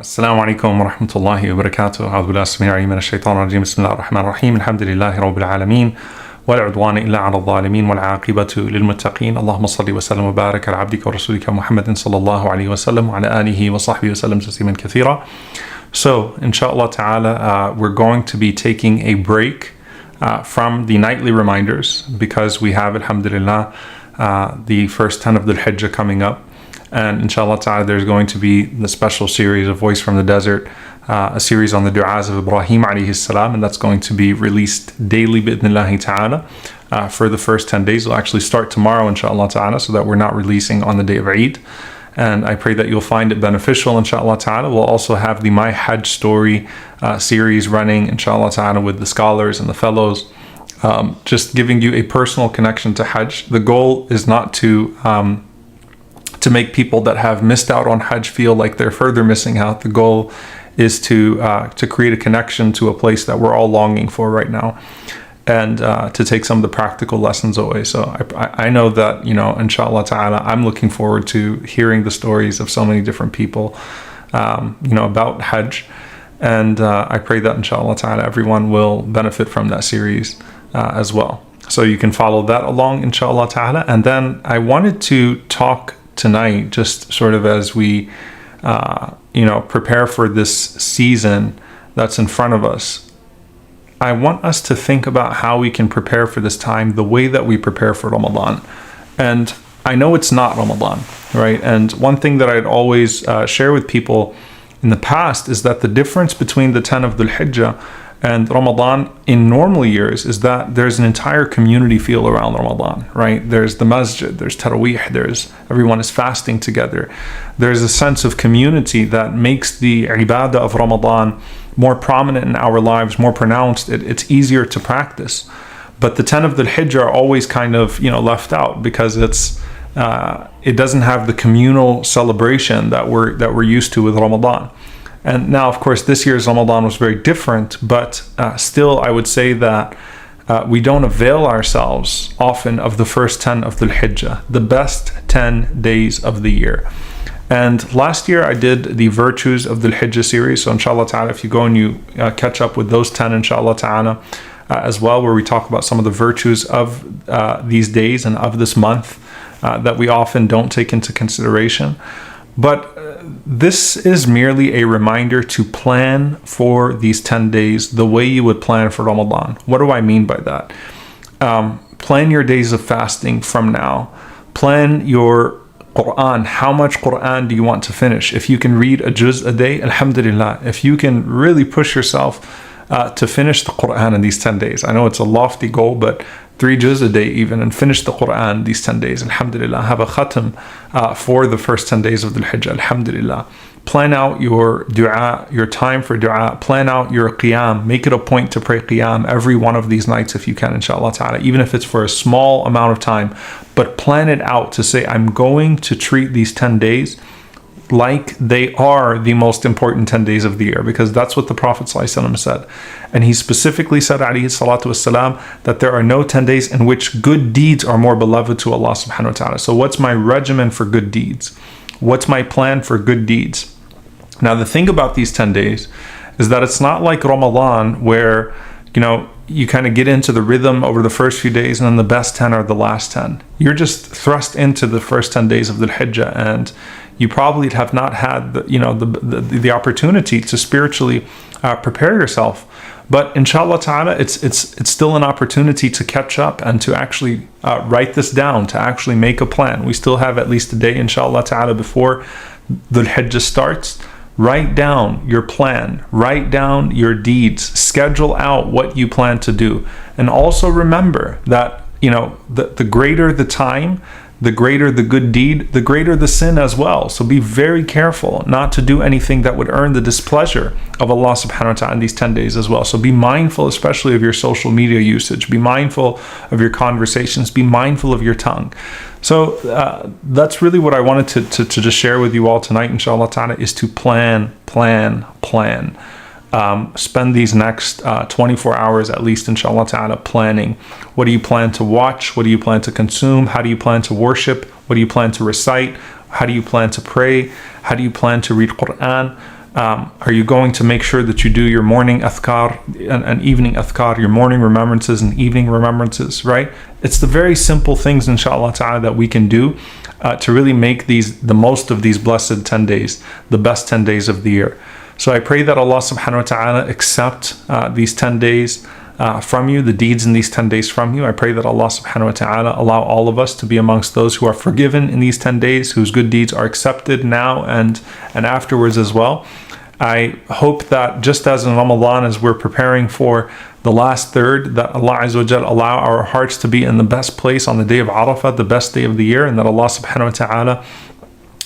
السلام عليكم ورحمة الله وبركاته. أعوذ بالله السميع العليم من الشيطان الرجيم. بسم الله الرحمن الرحيم. الحمد لله رب العالمين ولا عدوان إلا على الظالمين والعاقبة للمتقين. اللهم صل وسلم وبارك على عبدك ورسولك محمد صلى الله عليه وسلم وعلى آله وصحبه وسلم تسليما كثيرا. So, inshallah ta'ala, we're going to be taking a break from the nightly reminders because we have, alhamdulillah, the first 10 of Dhul Hijjah coming up. And inshallah ta'ala, there's going to be the special series of Voice from the Desert, a series on the du'as of Ibrahim alayhi salam, and that's going to be released daily bi'idhnillahi ta'ala for the first 10 days. It'll actually start tomorrow, inshallah ta'ala, so that we're not releasing on the day of Eid. And I pray that you'll find it beneficial, inshallah ta'ala. We'll also have the My Hajj story series running, inshallah ta'ala, with the scholars and the fellows, just giving you a personal connection to Hajj. The goal is not to make people that have missed out on Hajj feel like they're further missing out. The goal is to create a connection to a place that we're all longing for right now, and to take some of the practical lessons away. So I know that, inshallah ta'ala, I'm looking forward to hearing the stories of so many different people, about Hajj. And I pray that, inshallah ta'ala, everyone will benefit from that series as well. So you can follow that along, inshallah ta'ala. And then I wanted to talk tonight, just sort of as we, prepare for this season that's in front of us. I want us to think about how we can prepare for this time the way that we prepare for Ramadan. And I know it's not Ramadan, right? And one thing that I'd always share with people in the past is that the difference between the 10 of Dhul Hijjah and Ramadan in normal years is that there's an entire community feel around Ramadan, right? There's the masjid, there's tarawih, everyone is fasting together. There's a sense of community that makes the ibadah of Ramadan more prominent in our lives, more pronounced. It's easier to practice. But the 10 of the Hijjah are always kind of, left out because it doesn't have the communal celebration that we're used to with Ramadan. And now, of course, this year's Ramadan was very different, but still, I would say that we don't avail ourselves often of the first 10 of Dhul Hijjah, the best 10 days of the year. And last year, I did the Virtues of Dhul Hijjah series. So, inshallah ta'ala, if you go and you catch up with those 10, inshallah ta'ala, as well, where we talk about some of the virtues of these days and of this month that we often don't take into consideration. But this is merely a reminder to plan for these 10 days the way you would plan for Ramadan. What do I mean by that? Plan your days of fasting from now. Plan your Quran. How much Quran do you want to finish? If you can read a juz a day, alhamdulillah. If you can really push yourself to finish the Quran in these 10 days. I know it's a lofty goal, but 3 juz a day even, and finish the Quran these 10 days, alhamdulillah. Have a khatam for the first 10 days of Dhul Hijjah, alhamdulillah. Plan out your dua, your time for dua. Plan out your qiyam. Make it a point to pray qiyam every one of these nights if you can, inshallah ta'ala, even if it's for a small amount of time. But plan it out to say, I'm going to treat these 10 days like they are the most important 10 days of the year, because that's what the Prophet ﷺ said. And he specifically said, alayhi salatu wasalam, that there are no 10 days in which good deeds are more beloved to Allah subhanahu wa ta'ala. So what's my regimen for good deeds? What's my plan for good deeds? Now, the thing about these 10 days is that it's not like Ramadan where, you kind of get into the rhythm over the first few days and then the best 10 are the last 10. You're just thrust into the first 10 days of Dhul Hijjah, and you probably have not had the opportunity to spiritually prepare yourself. But inshallah ta'ala, it's still an opportunity to catch up and to actually write this down, to actually make a plan. We still have at least a day, inshallah ta'ala, before Dhul Hijjah starts. Write down your plan, write down your deeds, schedule out what you plan to do. And also remember that, the greater the time, the greater the good deed, the greater the sin as well. So be very careful not to do anything that would earn the displeasure of Allah subhanahu wa ta'ala in these 10 days as well. So be mindful, especially of your social media usage. Be mindful of your conversations. Be mindful of your tongue. So that's really what I wanted to just share with you all tonight, inshallah ta'ala, is to plan. Spend these next 24 hours at least, inshallah ta'ala, planning. What do you plan to watch? What do you plan to consume? How do you plan to worship? What do you plan to recite? How do you plan to pray? How do you plan to read Quran? Are you going to make sure that you do your morning adhkar and evening adhkar, your morning remembrances and evening remembrances, right? It's the very simple things, inshallah ta'ala, that we can do to really make the most of these blessed 10 days, the best 10 days of the year. So I pray that Allah subhanahu wa ta'ala accept these 10 days from you, the deeds in these 10 days from you. I pray that Allah subhanahu wa ta'ala allow all of us to be amongst those who are forgiven in these 10 days, whose good deeds are accepted now and afterwards as well. I hope that just as in Ramadan, as we're preparing for the last third, that Allah Azza wa Jal allow our hearts to be in the best place on the day of Arafah, the best day of the year, and that Allah subhanahu wa ta'ala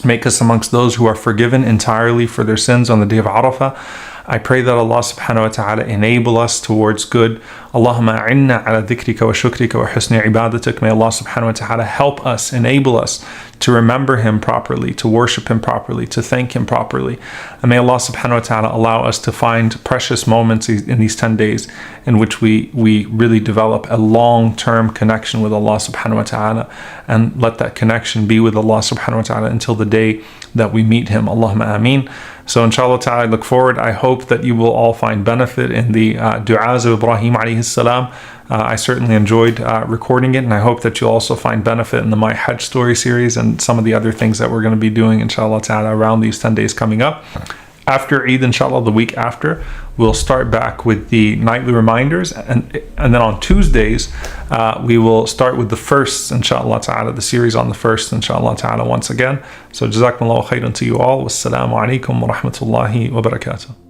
make us amongst those who are forgiven entirely for their sins on the day of Arafah. I pray that Allah subhanahu wa ta'ala enable us towards good. Allahumma a'inna ala dhikrika wa shukrika wa husni ibadatik. May Allah subhanahu wa ta'ala help us, enable us to remember Him properly, to worship Him properly, to thank Him properly. And may Allah subhanahu wa ta'ala allow us to find precious moments in these 10 days in which we really develop a long-term connection with Allah subhanahu wa ta'ala, and let that connection be with Allah subhanahu wa ta'ala until the day that we meet Him. Allahumma ameen. So inshallah ta'ala, I look forward. I hope that you will all find benefit in the du'as of Ibrahim alayhi salam. I certainly enjoyed recording it, and I hope that you'll also find benefit in the My Hajj Story series and some of the other things that we're going to be doing, inshallah ta'ala, around these 10 days coming up. After Eid, inshallah, the week after, we'll start back with the nightly reminders, and then on Tuesdays, we will start with the firsts, inshallah ta'ala, the series on the first, inshallah ta'ala, once again. So jazakumullahu khairan to you all. Wassalamu alaikum wa rahmatullahi wa barakatuh.